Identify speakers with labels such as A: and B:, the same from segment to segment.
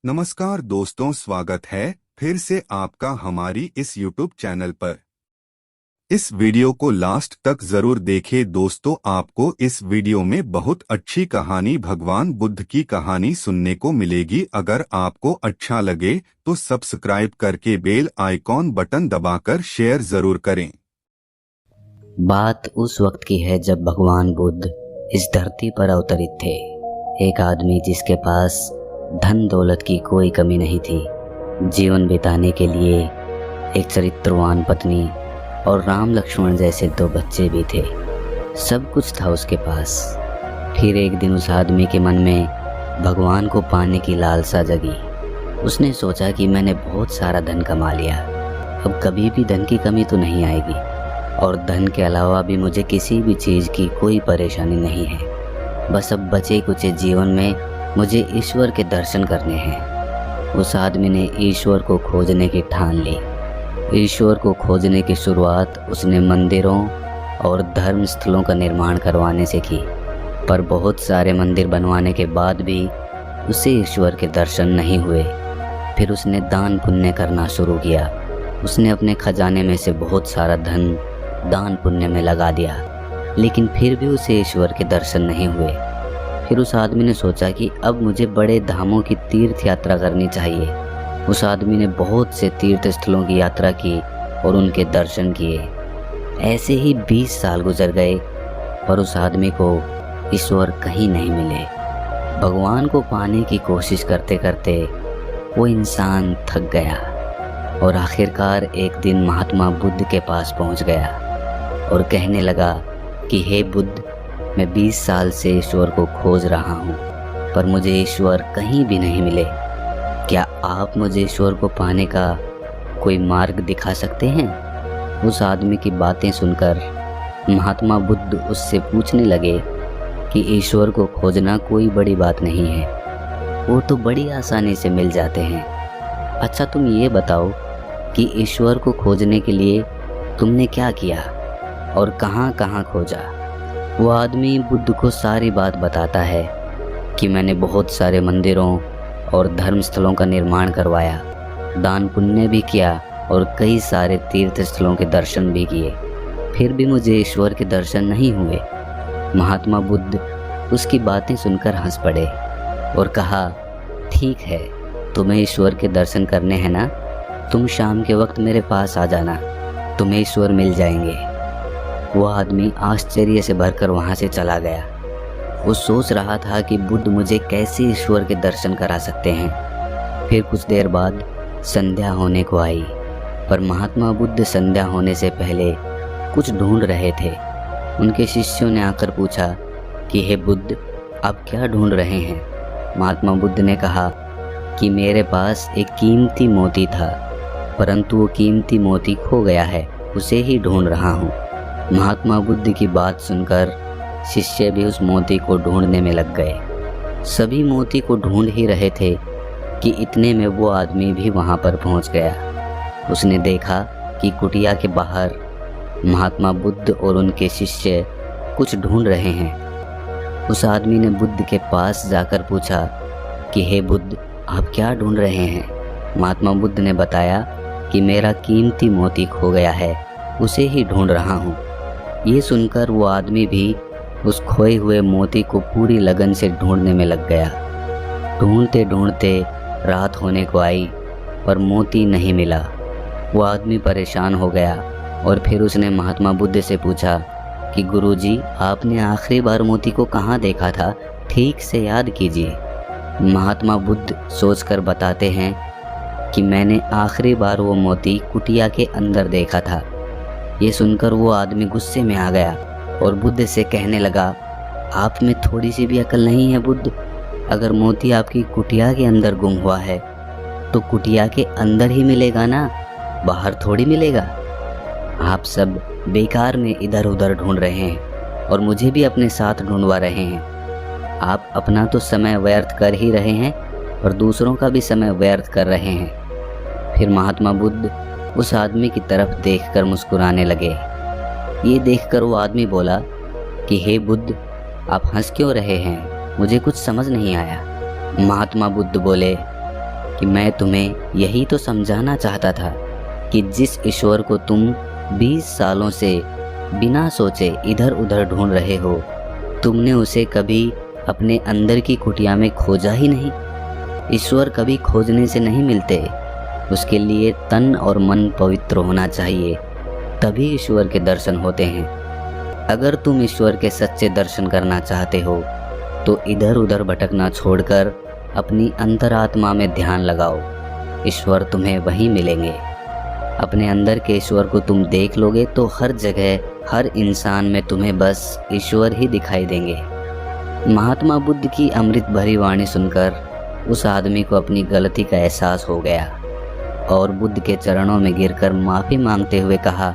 A: नमस्कार दोस्तों, स्वागत है फिर से आपका हमारी इस YouTube चैनल पर। इस वीडियो को लास्ट तक जरूर देखें दोस्तों, आपको इस वीडियो में बहुत अच्छी कहानी भगवान बुद्ध की कहानी सुनने को मिलेगी। अगर आपको अच्छा लगे तो सब्सक्राइब करके बेल आइकॉन बटन दबाकर शेयर जरूर करें।
B: बात उस वक्त की है जब भगवान बुद्ध इस धरती पर अवतरित थे। एक आदमी जिसके पास धन दौलत की कोई कमी नहीं थी, जीवन बिताने के लिए एक चरित्रवान पत्नी और राम लक्ष्मण जैसे 2 बच्चे भी थे। सब कुछ था उसके पास। फिर एक दिन उस आदमी के मन में भगवान को पाने की लालसा जगी। उसने सोचा कि मैंने बहुत सारा धन कमा लिया, अब कभी भी धन की कमी तो नहीं आएगी और धन के अलावा भी मुझे किसी भी चीज़ की कोई परेशानी नहीं है। बस अब बचे कुचे जीवन में मुझे ईश्वर के दर्शन करने हैं। उस आदमी ने ईश्वर को खोजने की ठान ली। ईश्वर को खोजने की शुरुआत उसने मंदिरों और धर्म स्थलों का निर्माण करवाने से की, पर बहुत सारे मंदिर बनवाने के बाद भी उसे ईश्वर के दर्शन नहीं हुए। फिर उसने दान पुण्य करना शुरू किया। उसने अपने खजाने में से बहुत सारा धन दान पुण्य में लगा दिया, लेकिन फिर भी उसे ईश्वर के दर्शन नहीं हुए। फिर उस आदमी ने सोचा कि अब मुझे बड़े धामों की तीर्थ यात्रा करनी चाहिए। उस आदमी ने बहुत से तीर्थ स्थलों की यात्रा की और उनके दर्शन किए। ऐसे ही 20 साल गुजर गए, पर उस आदमी को ईश्वर कहीं नहीं मिले। भगवान को पाने की कोशिश करते करते वो इंसान थक गया और आखिरकार एक दिन महात्मा बुद्ध के पास पहुंच गया और कहने लगा कि हे बुद्ध, मैं 20 साल से ईश्वर को खोज रहा हूँ, पर मुझे ईश्वर कहीं भी नहीं मिले। क्या आप मुझे ईश्वर को पाने का कोई मार्ग दिखा सकते हैं? उस आदमी की बातें सुनकर महात्मा बुद्ध उससे पूछने लगे कि ईश्वर को खोजना कोई बड़ी बात नहीं है, वो तो बड़ी आसानी से मिल जाते हैं। अच्छा, तुम ये बताओ कि ईश्वर को खोजने के लिए तुमने क्या किया और कहाँ कहाँ खोजा? वो आदमी बुद्ध को सारी बात बताता है कि मैंने बहुत सारे मंदिरों और धर्म स्थलों का निर्माण करवाया, दान पुण्य भी किया और कई सारे तीर्थ स्थलों के दर्शन भी किए, फिर भी मुझे ईश्वर के दर्शन नहीं हुए। महात्मा बुद्ध उसकी बातें सुनकर हंस पड़े और कहा, ठीक है, तुम्हें ईश्वर के दर्शन करने हैं ना, तुम शाम के वक्त मेरे पास आ जाना, तुम्हें ईश्वर मिल जाएंगे। वो आदमी आश्चर्य से भरकर वहाँ से चला गया। वो सोच रहा था कि बुद्ध मुझे कैसे ईश्वर के दर्शन करा सकते हैं। फिर कुछ देर बाद संध्या होने को आई, पर महात्मा बुद्ध संध्या होने से पहले कुछ ढूंढ रहे थे। उनके शिष्यों ने आकर पूछा कि हे बुद्ध, आप क्या ढूंढ रहे हैं? महात्मा बुद्ध ने कहा कि मेरे पास एक कीमती मोती था, परंतु वो कीमती मोती खो गया है, उसे ही ढूंढ रहा हूँ। महात्मा बुद्ध की बात सुनकर शिष्य भी उस मोती को ढूंढने में लग गए। सभी मोती को ढूंढ ही रहे थे कि इतने में वो आदमी भी वहाँ पर पहुँच गया। उसने देखा कि कुटिया के बाहर महात्मा बुद्ध और उनके शिष्य कुछ ढूंढ रहे हैं। उस आदमी ने बुद्ध के पास जाकर पूछा कि हे बुद्ध, आप क्या ढूंढ रहे हैं? महात्मा बुद्ध ने बताया कि मेरा कीमती मोती खो गया है, उसे ही ढूंढ रहा हूँ। ये सुनकर वो आदमी भी उस खोए हुए मोती को पूरी लगन से ढूंढने में लग गया। ढूंढते ढूंढते रात होने को आई, पर मोती नहीं मिला। वो आदमी परेशान हो गया और फिर उसने महात्मा बुद्ध से पूछा कि गुरुजी, आपने आखिरी बार मोती को कहाँ देखा था? ठीक से याद कीजिए। महात्मा बुद्ध सोचकर बताते हैं कि मैंने आखिरी बार वो मोती कुटिया के अंदर देखा था। ये सुनकर वो आदमी गुस्से में आ गया और बुद्ध से कहने लगा, आप में थोड़ी सी भी अकल नहीं है बुद्ध? अगर मोती आपकी कुटिया के अंदर गुम हुआ है तो कुटिया के अंदर ही मिलेगा ना, बाहर थोड़ी मिलेगा। आप सब बेकार में इधर उधर ढूंढ रहे हैं और मुझे भी अपने साथ ढूंढवा रहे हैं। आप अपना तो समय व्यर्थ कर ही रहे हैं और दूसरों का भी समय व्यर्थ कर रहे हैं। फिर महात्मा बुद्ध उस आदमी की तरफ देखकर मुस्कुराने लगे। ये देखकर वो आदमी बोला कि हे बुद्ध, आप हंस क्यों रहे हैं? मुझे कुछ समझ नहीं आया। महात्मा बुद्ध बोले, कि मैं तुम्हें यही तो समझाना चाहता था कि जिस ईश्वर को तुम 20 सालों से बिना सोचे इधर उधर ढूंढ रहे हो, तुमने उसे कभी अपने अंदर की कुटिया में खोजा ही नहीं। ईश्वर कभी खोजने से नहीं मिलते, उसके लिए तन और मन पवित्र होना चाहिए, तभी ईश्वर के दर्शन होते हैं। अगर तुम ईश्वर के सच्चे दर्शन करना चाहते हो तो इधर उधर भटकना छोड़कर अपनी अंतरात्मा में ध्यान लगाओ, ईश्वर तुम्हें वहीं मिलेंगे। अपने अंदर के ईश्वर को तुम देख लोगे तो हर जगह, हर इंसान में तुम्हें बस ईश्वर ही दिखाई देंगे। महात्मा बुद्ध की अमृत भरी वाणी सुनकर उस आदमी को अपनी गलती का एहसास हो गया और बुद्ध के चरणों में गिरकर माफ़ी मांगते हुए कहा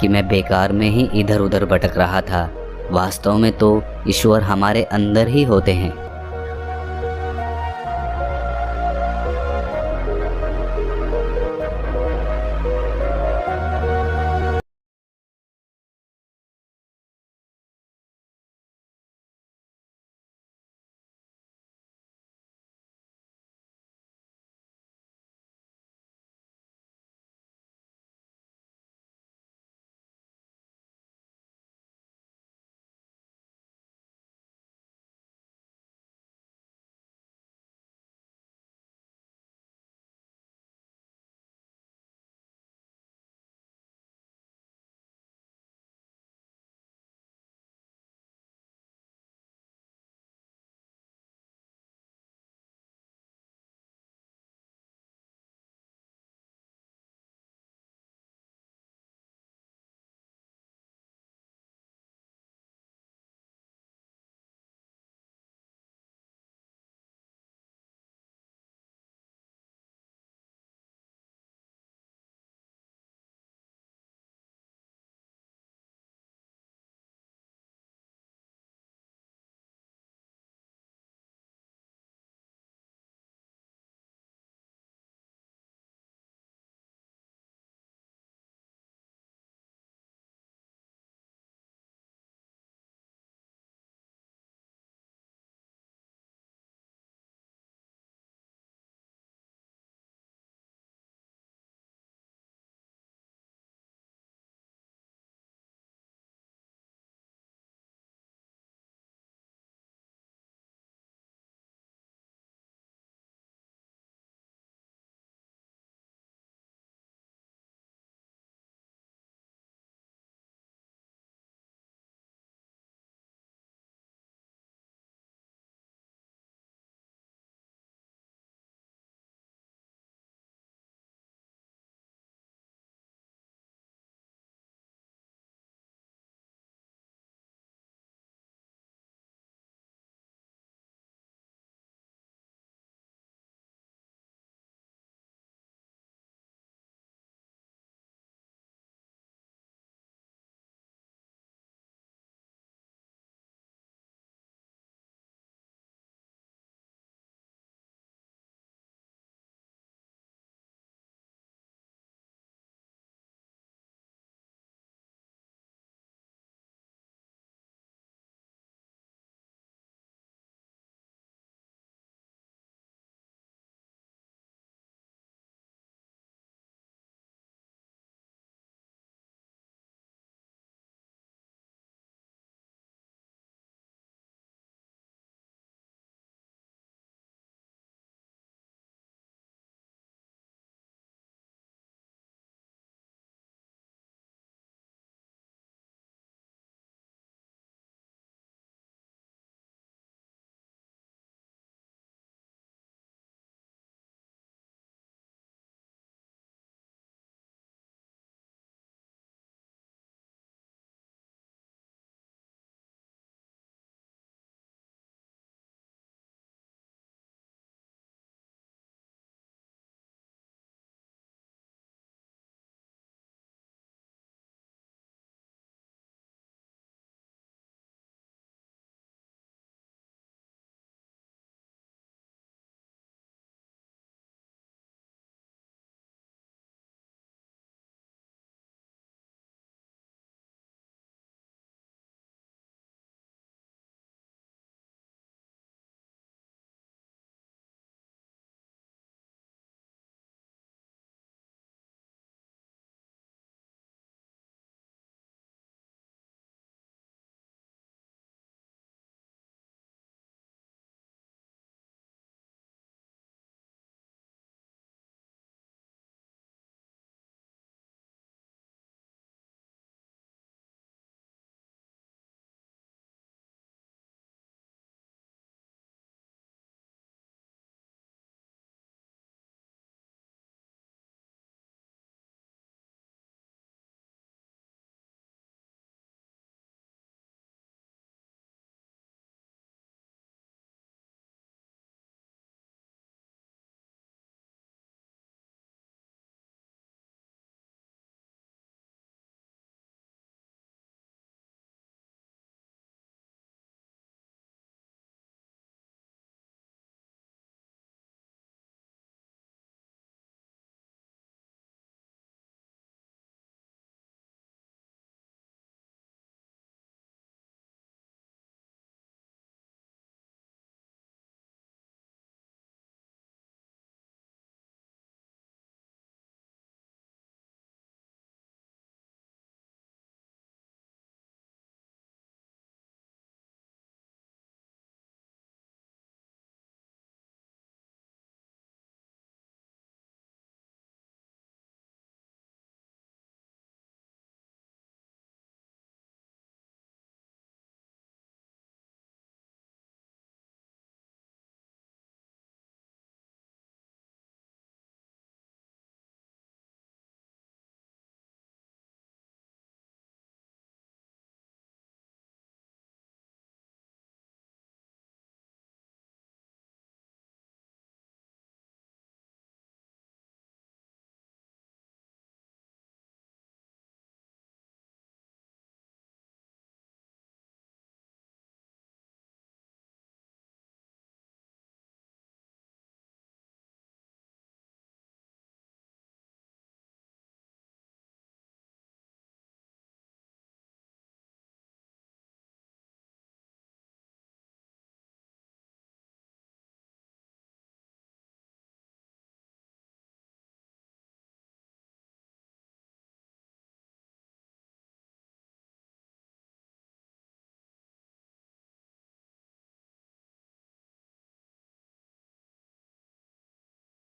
B: कि मैं बेकार में ही इधर उधर भटक रहा था, वास्तव में तो ईश्वर हमारे अंदर ही होते हैं।